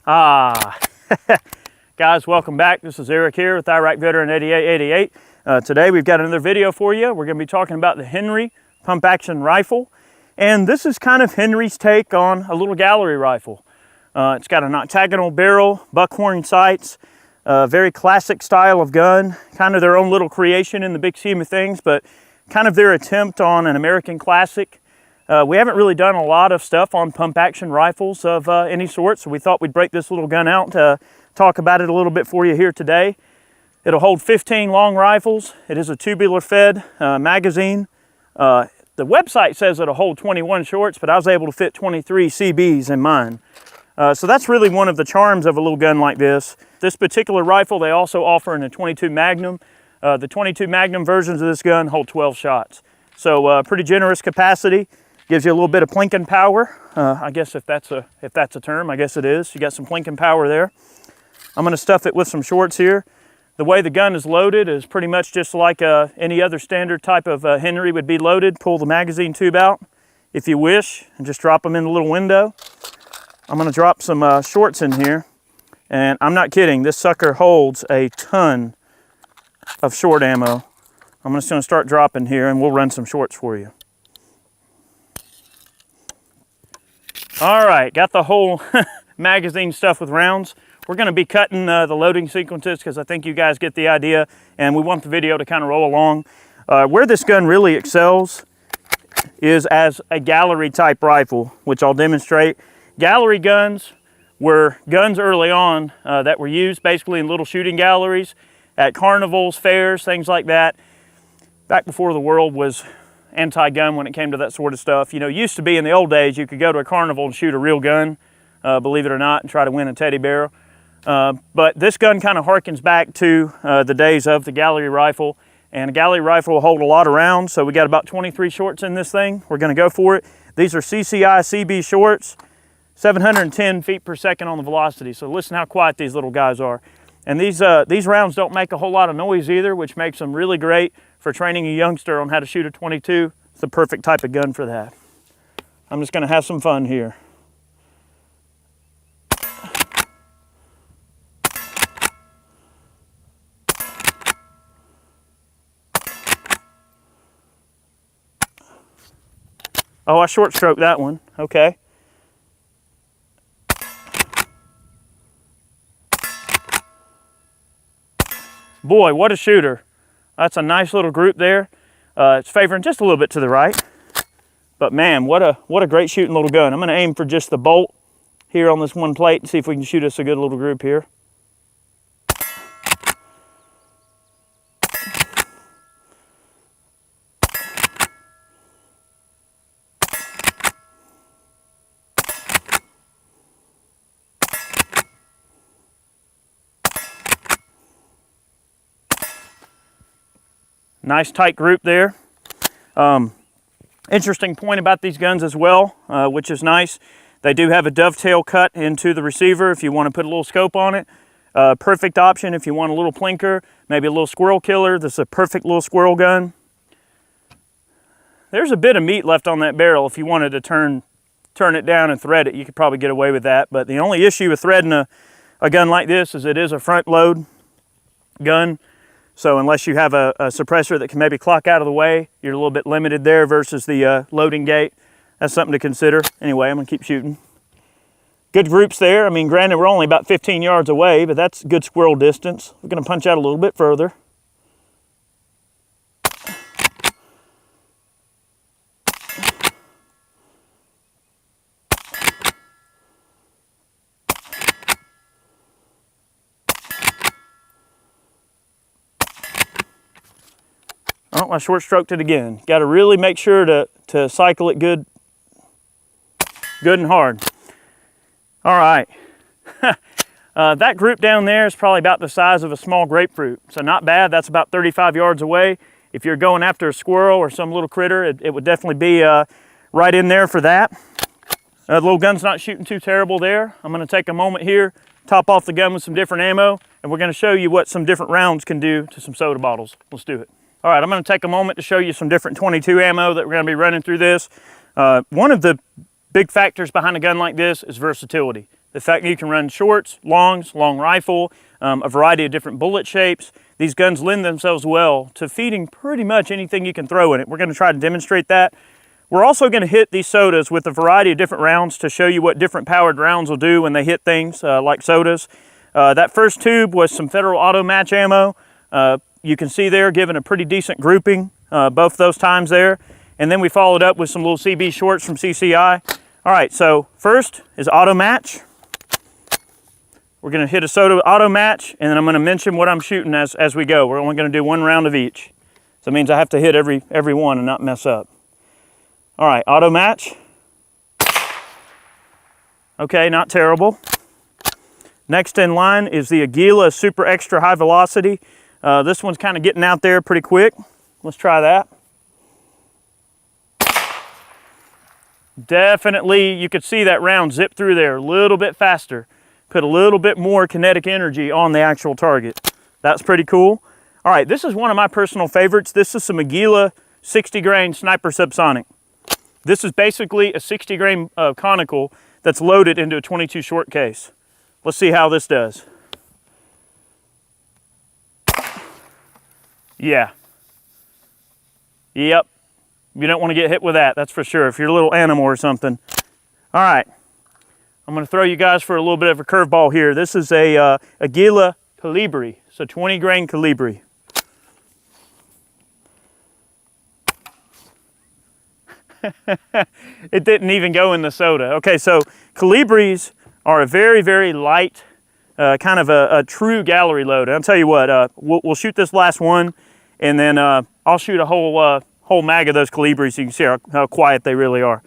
Ah, guys, welcome back. This is Eric here with Iraq Veteran 8888. Today we've got another video for you. We're going to be talking about the Henry pump action rifle. And this is kind of Henry's take on a little gallery rifle. It's got an octagonal barrel, buckhorn sights, very classic style of gun, kind of their own little creation in the big scheme of things, but kind of their attempt on an American classic. We haven't really done a lot of stuff on pump action rifles of any sort, so we thought we'd break this little gun out to talk about it a little bit for you here today. It'll hold 15 long rifles. It is a tubular fed magazine. The website says it'll hold 21 shorts, but I was able to fit 23 CBs in mine. So that's really one of the charms of a little gun like this. This particular rifle they also offer in a 22 Magnum. The 22 Magnum versions of this gun hold 12 shots. So pretty generous capacity. Gives you a little bit of plinking power. I guess if that's a term, I guess it is. You got some plinking power there. I'm going to stuff it with some shorts here. The way the gun is loaded is pretty much just like any other standard type of Henry would be loaded. Pull the magazine tube out if you wish and just drop them in the little window. I'm going to drop some shorts in here, and I'm not kidding, this sucker holds a ton of short ammo. I'm just going to start dropping here and we'll run some shorts for you. All right, got the whole magazine stuffed with rounds. We're going to be cutting the loading sequences because I think you guys get the idea, and we want the video to kind of roll along. Where this gun really excels is as a gallery type rifle, which I'll demonstrate. Gallery guns were guns early on that were used basically in little shooting galleries at carnivals, fairs, things like that, back before the world was anti-gun when it came to that sort of stuff. You know, it used to be in the old days you could go to a carnival and shoot a real gun, believe it or not, and try to win a teddy bear. But this gun kind of harkens back to the days of the gallery rifle, and a gallery rifle will hold a lot of rounds, so we got about 23 shorts in this thing. We're going to go for it. These are CCI CB shorts, 710 feet per second on the velocity, so listen how quiet these little guys are. And these rounds don't make a whole lot of noise either, which makes them really great for training a youngster on how to shoot a 22. It's the perfect type of gun for that. I'm just going to have some fun here. Oh, I short stroked that one. Okay. Boy, what a shooter. That's a nice little group there. It's favoring just a little bit to the right. But man, what a great shooting little gun. I'm going to aim for just the bolt here on this one plate and see if we can shoot us a good little group here. Nice tight group there. Interesting point about these guns as well, which is nice. They do have a dovetail cut into the receiver if you want to put a little scope on it. Perfect option if you want a little plinker, maybe a little squirrel killer. This is a perfect little squirrel gun. There's a bit of meat left on that barrel. If you wanted to turn it down and thread it, you could probably get away with that. But the only issue with threading a gun like this is it is a front load gun. So unless you have a suppressor that can maybe clock out of the way, you're a little bit limited there versus the loading gate. That's something to consider. Anyway, I'm going to keep shooting. Good groups there. I mean, granted, we're only about 15 yards away, but that's good squirrel distance. We're going to punch out a little bit further. Oh, I short stroked it again. Got to really make sure to cycle it good and hard. All right. That group down there is probably about the size of a small grapefruit. So not bad. That's about 35 yards away. If you're going after a squirrel or some little critter, it would definitely be right in there for that. The little gun's not shooting too terrible there. I'm going to take a moment here, top off the gun with some different ammo, and we're going to show you what some different rounds can do to some soda bottles. Let's do it. All right, I'm going to take a moment to show you some different 22 ammo that we're going to be running through this. One of the big factors behind a gun like this is versatility. The fact that you can run shorts, longs, long rifle, a variety of different bullet shapes. These guns lend themselves well to feeding pretty much anything you can throw in it. We're going to try to demonstrate that. We're also going to hit these sodas with a variety of different rounds to show you what different powered rounds will do when they hit things like sodas. That first tube was some Federal Auto Match ammo. You can see there given a pretty decent grouping both those times there. And then we followed up with some little CB shorts from CCI. All right, so first is Auto Match. We're going to hit a soda auto match, and then I'm going to mention what I'm shooting as we go. We're only going to do one round of each. So it means I have to hit every one and not mess up. All right, auto match. Okay, not terrible. Next in line is the Aguila Super Extra High Velocity. This one's kind of getting out there pretty quick. Let's try that. Definitely, you could see that round zip through there a little bit faster. Put a little bit more kinetic energy on the actual target. That's pretty cool. All right, this is one of my personal favorites. This is some Aguila 60 grain Sniper Subsonic. This is basically a 60 grain conical that's loaded into a 22 short case. Let's see how this does. Yeah. Yep. You don't want to get hit with that, that's for sure, if you're a little animal or something. All right. I'm going to throw you guys for a little bit of a curveball here. This is a Aguila Colibri, so 20 grain Colibri. It didn't even go in the soda. Okay, so Colibris are a very, very light, kind of a true gallery load. And I'll tell you what, we'll shoot this last one, and then I'll shoot a whole mag of those Colibris so you can see how quiet they really are.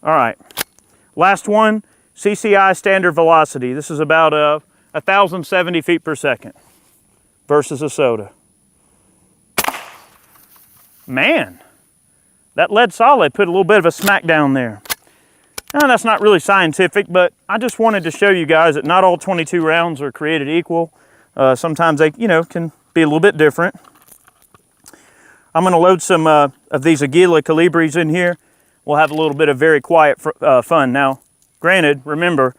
All right, last one. CCI standard velocity. This is about 1,070 feet per second versus a soda. Man, that lead solid put a little bit of a smack down there. Now, that's not really scientific, but I just wanted to show you guys that not all 22 rounds are created equal. Sometimes they, can be a little bit different. I'm going to load some of these Aguila Colibris in here. We'll have a little bit of very quiet fun. Now, granted, remember,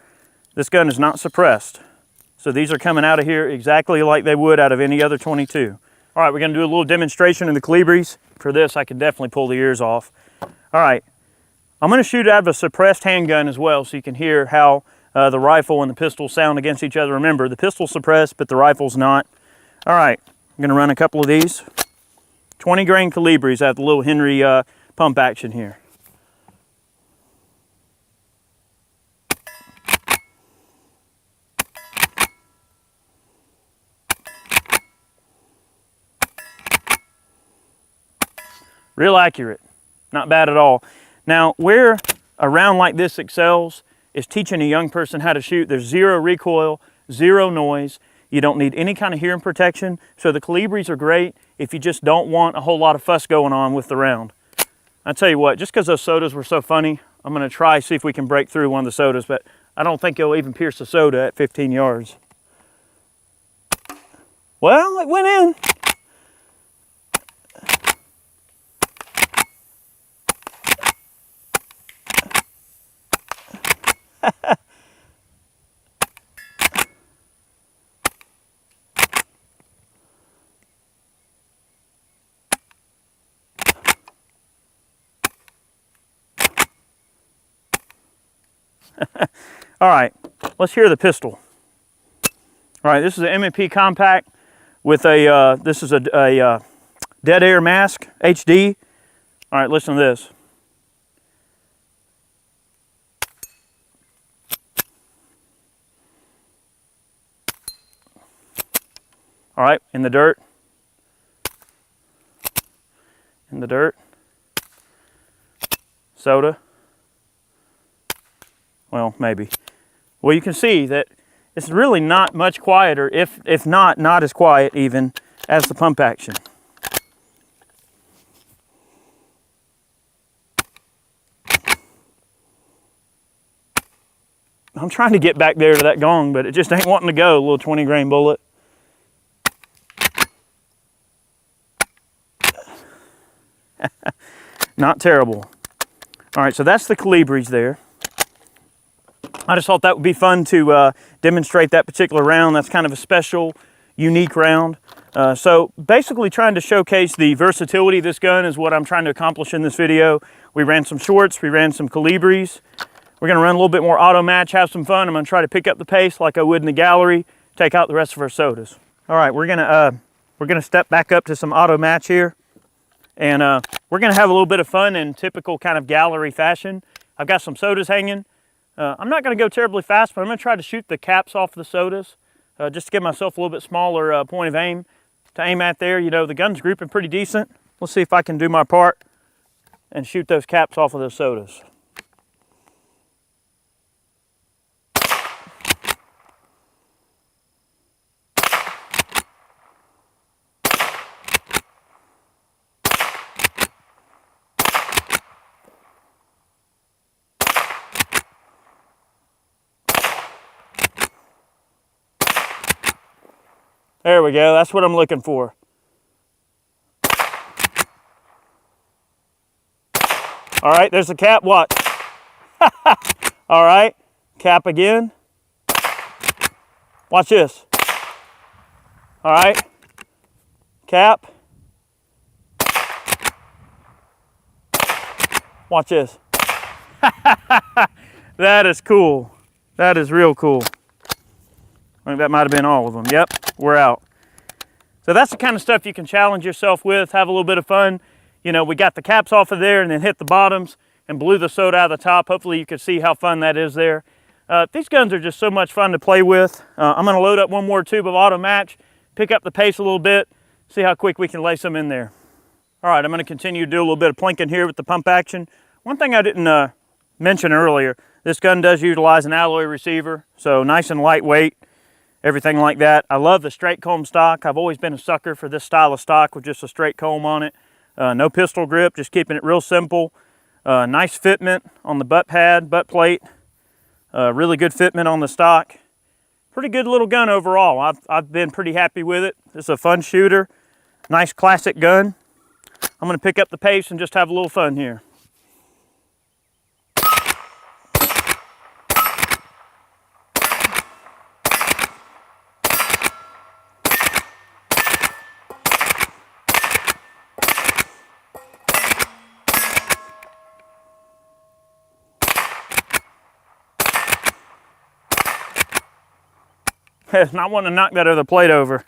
this gun is not suppressed. So these are coming out of here exactly like they would out of any other 22. All right, we're gonna do a little demonstration of the Colibris. For this, I can definitely pull the ears off. All right, I'm gonna shoot out of a suppressed handgun as well so you can hear how the rifle and the pistol sound against each other. Remember, the pistol's suppressed, but the rifle's not. All right, I'm gonna run a couple of these. 20 grain Colibris at the little Henry pump action here. Real accurate, not bad at all. Now, where a round like this excels is teaching a young person how to shoot. There's zero recoil, zero noise. You don't need any kind of hearing protection. So the Colibris are great if you just don't want a whole lot of fuss going on with the round. I tell you what, just because those sodas were so funny, I'm gonna try see if we can break through one of the sodas, but I don't think it'll even pierce the soda at 15 yards. Well, it went in. All right, let's hear the pistol. All right, this is an M&P compact with a, this is a dead air mask, HD. All right, listen to this. All right, in the dirt. In the dirt. Soda. Well, maybe. Well, you can see that it's really not much quieter, if not as quiet even, as the pump action. I'm trying to get back there to that gong, but it just ain't wanting to go, a little 20 grain bullet. Not terrible. All right, so that's the Colibris there. I just thought that would be fun to demonstrate that particular round. That's kind of a special, unique round. So basically trying to showcase the versatility of this gun is what I'm trying to accomplish in this video. We ran some shorts, we ran some calibres. We're gonna run a little bit more auto match, have some fun. I'm gonna try to pick up the pace like I would in the gallery, take out the rest of our sodas. All right, we're gonna step back up to some auto match here. And we're gonna have a little bit of fun in typical kind of gallery fashion. I've got some sodas hanging. I'm not gonna go terribly fast, but I'm gonna try to shoot the caps off the sodas just to give myself a little bit smaller point of aim to aim at there. You know, the gun's grouping pretty decent. Let's see if I can do my part and shoot those caps off of those sodas. There we go, that's what I'm looking for. All right, there's the cap, watch. All right, cap again. Watch this. All right, cap. Watch this. That is cool. That is real cool. I think that might have been all of them. Yep, we're out. So that's the kind of stuff you can challenge yourself with, have a little bit of fun. You know, we got the caps off of there and then hit the bottoms and blew the soda out of the top. Hopefully you can see how fun that is there. These guns are just so much fun to play with. I'm gonna load up one more tube of auto match, pick up the pace a little bit, see how quick we can lay some in there. All right, I'm gonna continue to do a little bit of plinking here with the pump action. One thing I didn't mention earlier, this gun does utilize an alloy receiver, so nice and lightweight, everything like that. I love the straight comb stock. I've always been a sucker for this style of stock with just a straight comb on it. No pistol grip, just keeping it real simple. Nice fitment on the butt pad, butt plate. Really good fitment on the stock. Pretty good little gun overall. I've been pretty happy with it. It's a fun shooter. Nice classic gun. I'm gonna pick up the pace and just have a little fun here. Not wanting to knock that other plate over.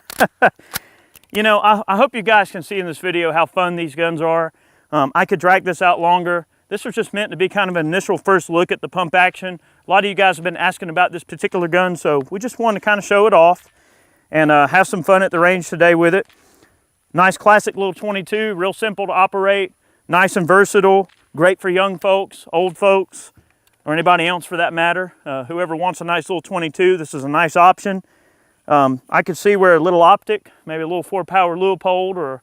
You know, I hope you guys can see in this video how fun these guns are. I could drag this out longer. This was just meant to be kind of an initial first look at the pump action. A lot of you guys have been asking about this particular gun, so we just wanted to kind of show it off and have some fun at the range today with it. Nice classic little 22, real simple to operate, nice and versatile, great for young folks, old folks, or anybody else for that matter. Whoever wants a nice little 22, this is a nice option. I could see where a little optic, maybe a little 4-power Leupold or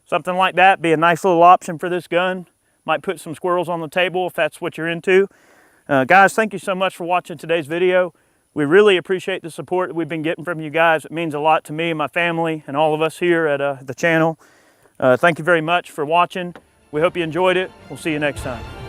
something like that, be a nice little option for this gun. Might put some squirrels on the table if that's what you're into. Guys, thank you so much for watching today's video. We really appreciate the support that we've been getting from you guys. It means a lot to me and my family and all of us here at the channel. Thank you very much for watching. We hope you enjoyed it. We'll see you next time.